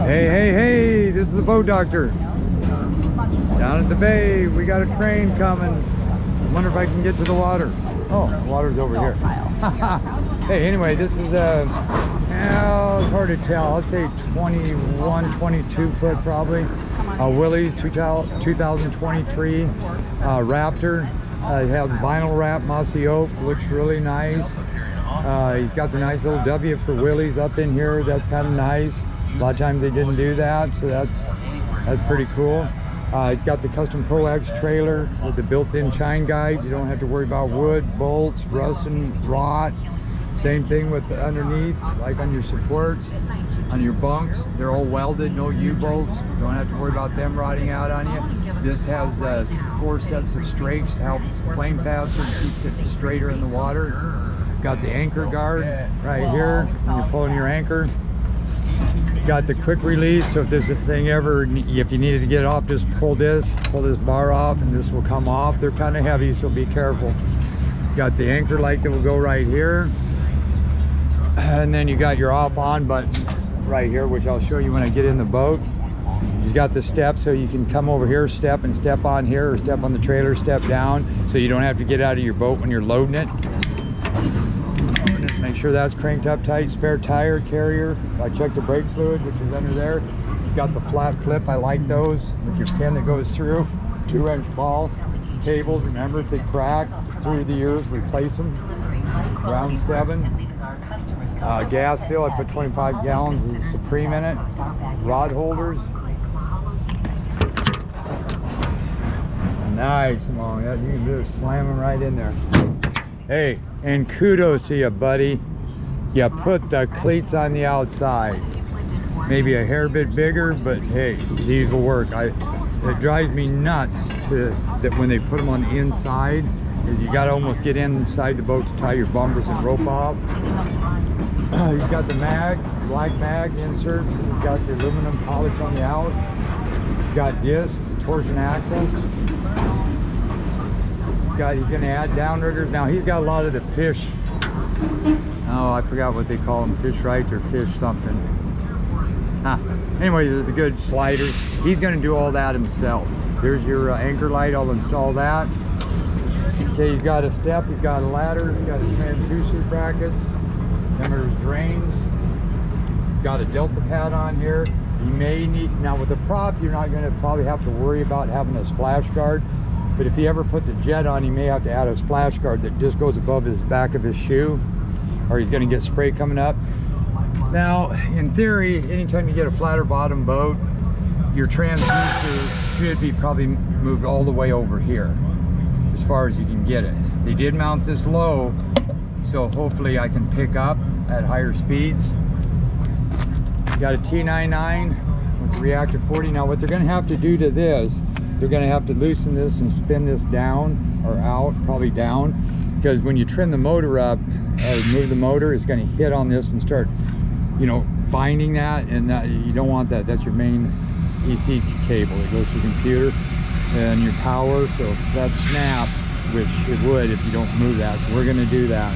Hey, hey, hey, this is the boat doctor. Down at the bay, we got a train coming. I wonder if I can get to the water. Oh, the water's over here. Hey, anyway, this is well, it's hard to tell. I'd say 21, 22 foot probably. Willie's 2023 Raptor. It has vinyl wrap mossy oak, looks really nice. He's got the nice little W for Willie's up in here. That's kind of nice. A lot of times they didn't do that, so that's pretty cool. He's got the custom Pro X trailer with the built-in chine guides. You don't have to worry about wood, bolts, rust and rot. Same thing with the underneath, like on your supports, on your bunks. They're all welded, no U-bolts. Don't have to worry about them rotting out on you. This has 4 sets of strakes, helps plane faster and keeps it straighter in the water. Got the anchor guard right here when you're pulling your anchor. Got the quick release, so if there's a thing ever, if you needed to get it off, just pull this bar off and this will come off. They're kind of heavy, so be careful. Got the anchor light that will go right here. And then you got your off on button right here, which I'll show you when I get in the boat. You've got the steps, so you can come over here, step on here, or step on the trailer, step down, so you don't have to get out of your boat when you're loading it. Just make sure that's cranked up tight. Spare tire carrier. I checked the brake fluid, which is under there. It's got the flat flip. I like those with your pin that goes through. 2-inch ball. Cables, remember, if they crack through the years, replace them. Round 7. Gas fill, I put 25 gallons of Supreme in it. Rod holders. Nice long. You can just slam them right in there. Hey, and kudos to you, buddy. You put the cleats on the outside. Maybe a hair bit bigger, but hey, these will work. It drives me nuts that when they put them on the inside, is you got to almost get inside the boat to tie your bumpers and rope off. He's got the mags, black mag inserts. He's got the aluminum polish on the out. He's got discs, torsion axles. He's going to add downriggers. Now he's got a lot of the fish. Oh, I forgot what they call them, fish rights or fish something. Anyway, there's the good sliders. He's going to do all that himself. There's your anchor light. I'll install that. Okay, he's got a step, he's got a ladder, he's got a transducer brackets. Then there's drains. Got a delta pad on here. You may need, now with the prop, you're not going to probably have to worry about having a splash guard. But if he ever puts a jet on, he may have to add a splash guard that just goes above his back of his shoe, or he's going to get spray coming up. Now, in theory, anytime you get a flatter bottom boat, your transducer should be probably moved all the way over here, as far as you can get it. They did mount this low, so hopefully I can pick up at higher speeds. Got a T99 with reactor 40. Now what they're going to have to do to this, they're going to have to loosen this and spin this down or out, probably down, because when you trim the motor up or move the motor, it's going to hit on this and start, you know, binding that, and that, you don't want that. That's your main EC cable that goes to the computer and your power, so if that snaps, which it would if you don't move that, so we're going to do that.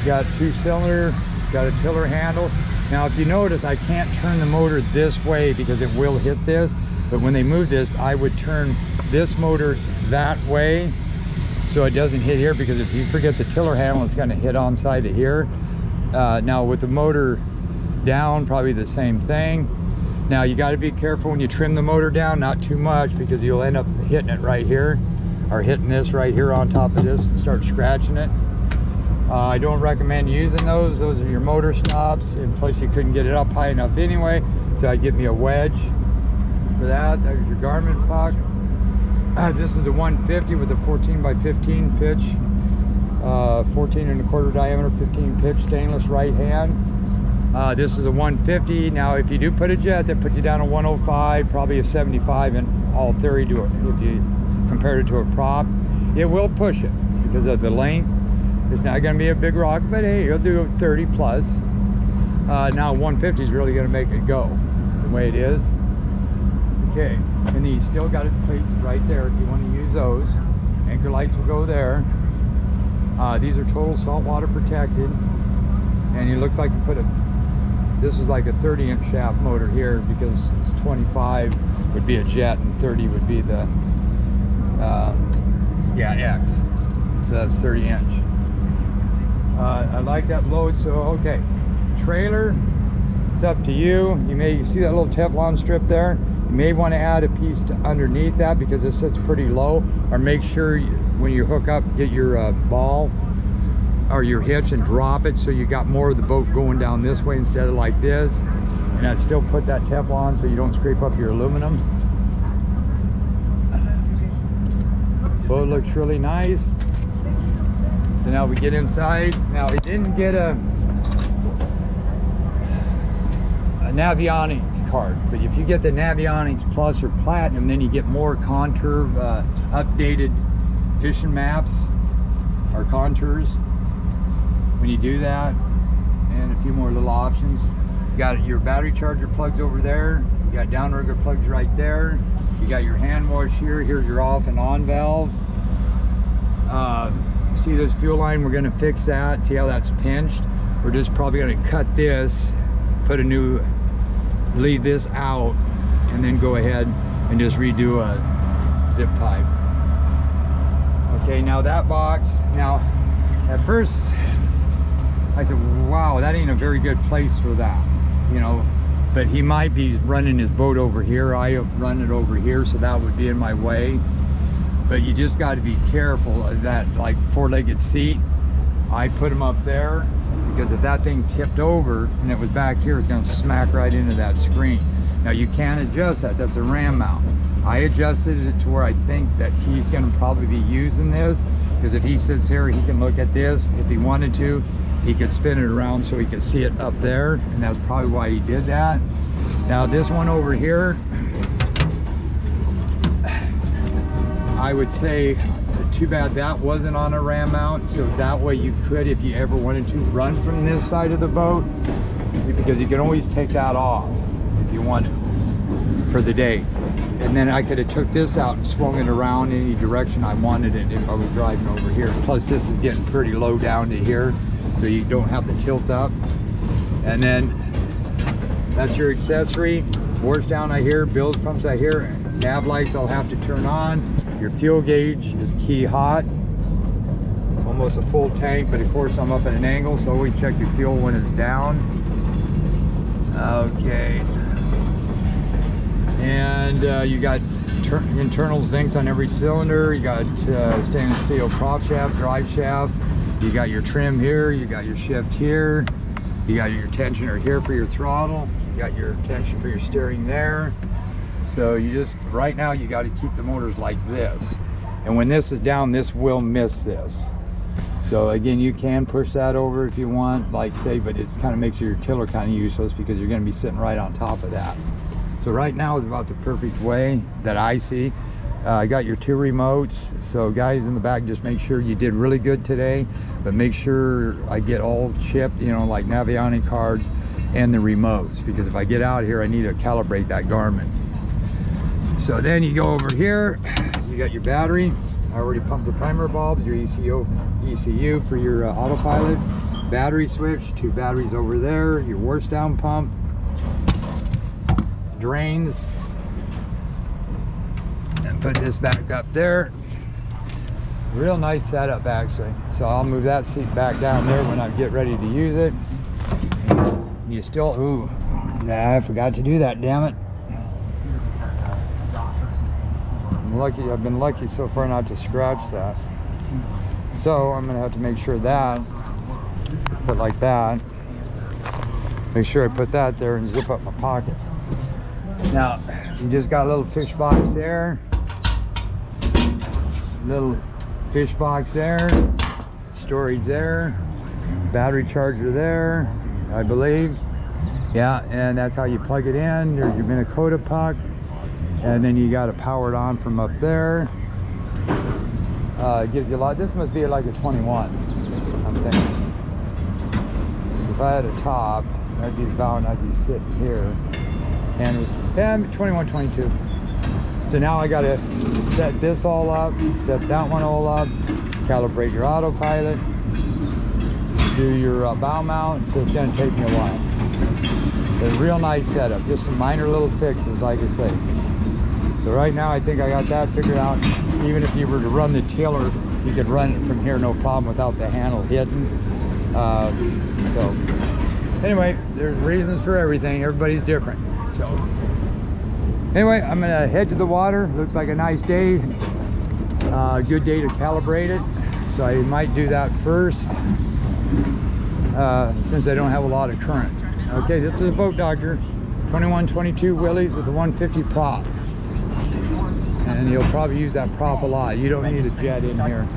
Got 2-cylinder, got a tiller handle. Now if you notice, I can't turn the motor this way because it will hit this, but when they move this, I would turn this motor that way so it doesn't hit here, because if you forget the tiller handle, it's going to hit on side of here. Now with the motor down, probably the same thing. Now you got to be careful when you trim the motor down, not too much, because you'll end up hitting it right here, or hitting this right here on top of this and start scratching it. I don't recommend using those. Those are your motor stops, and plus you couldn't get it up high enough anyway, so I'd get me a wedge for that. There's your Garmin puck. This is a 150 with a 14x15 pitch, 14¼ diameter, 15 pitch stainless right hand. This is a 150. Now if you do put a jet, that puts you down to 105, probably a 75 in all theory to it. If you compare it to a prop, it will push it because of the length. It's not going to be a big rock, but hey, you'll do 30 plus. Now 150 is really going to make it go the way it is. Okay, and he's still got his cleats right there if you want to use those. Anchor lights will go there. These are total saltwater protected, and he looks like he put a This is like a 30-inch shaft motor here, because it's 25 would be a jet and 30 would be the X. So that's 30-inch. I like that load. So okay, trailer, it's up to you. You may see that little Teflon strip there. You may want to add a piece to underneath that because it sits pretty low, or make sure when you hook up, get your ball or your hitch and drop it so you got more of the boat going down this way instead of like this. And I'd still put that Teflon so you don't scrape up your aluminum. Boat looks really nice. So now we get inside. Now we didn't get a Navionics card, but if you get the Navionics Plus or Platinum, then you get more contour, updated fishing maps or contours when you do that, and a few more little options. You got your battery charger plugs over there, you got downrigger plugs right there, you got your hand wash here. Here's your off and on valve. See this fuel line, we're going to fix that. See how that's pinched? We're just probably going to cut this, put a new, leave this out, and then go ahead and just redo a zip pipe. Okay, now that box, now at first I said, wow, that ain't a very good place for that, you know, but he might be running his boat over here. I run it over here, so that would be in my way. But you just got to be careful of that, like four-legged seat. I put them up there because if that thing tipped over and it was back here, it's going to smack right into that screen. Now you can adjust that. That's a ram mount. I adjusted it to where I think that he's going to probably be using this, because if he sits here, he can look at this. If he wanted to, he could spin it around so he could see it up there, and that's probably why he did that. Now this one over here, I would say too bad that wasn't on a ram mount, so that way you could, if you ever wanted to, run from this side of the boat, because you can always take that off if you wanted for the day. And then I could have took this out and swung it around any direction I wanted it if I was driving over here. Plus this is getting pretty low down to here, so you don't have the tilt up. And then that's your accessory. Wash down I hear, bilge pumps I hear, nav lights I'll have to turn on. Your fuel gauge is key hot, almost a full tank, but of course I'm up at an angle, so always check your fuel when it's down. Okay, and you got internal zincs on every cylinder. You got stainless steel prop shaft, drive shaft. You got your trim here, you got your shift here, you got your tensioner here for your throttle, you got your tension for your steering there. So you just, right now you got to keep the motors like this, and when this is down, this will miss this. So again, you can push that over if you want, like say, but it's kind of makes your tiller kind of useless because you're going to be sitting right on top of that. So right now is about the perfect way that I see. I got your two remotes, so guys in the back, just make sure you did really good today, but make sure I get all chipped, you know, like Navionics cards and the remotes, because if I get out here I need to calibrate that Garmin. So then you go over here, you got your battery. I already pumped the primer bulbs, your ECU for your autopilot, battery switch, two batteries over there, your wash down pump, drains, and put this back up there. Real nice setup actually. So I'll move that seat back down there when I get ready to use it. You still, ooh, nah, I forgot to do that, damn it. Lucky, I've been lucky so far not to scratch that. So I'm gonna have to make sure that, put like that. Make sure I put that there and zip up my pocket. Now, you just got a little fish box there. Little fish box there. Storage there. Battery charger there, I believe. Yeah, and that's how you plug it in. There's your Minn Kota puck. And then you got to power it on from up there. It gives you a lot. This must be like a 21, I'm thinking. If I had a top, I'd be bound, I'd be sitting here. Canvas, yeah, 21, 22. So now I got to set this all up, set that one all up, calibrate your autopilot, do your bow mount. So it's going to take me a while. A real nice setup, just some minor little fixes, like I say. So right now I think I got that figured out. Even if you were to run the tiller, you could run it from here no problem without the handle hidden. So anyway, there's reasons for everything. Everybody's different. So anyway, I'm gonna head to the water. Looks like a nice day. Good day to calibrate it. So I might do that first, since I don't have a lot of current. Okay, this is a Boat Doctor, 2122 Willies with a 150 prop. And you'll probably use that prop a lot. You don't need a jet in here.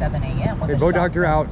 Okay, Boat Doctor out.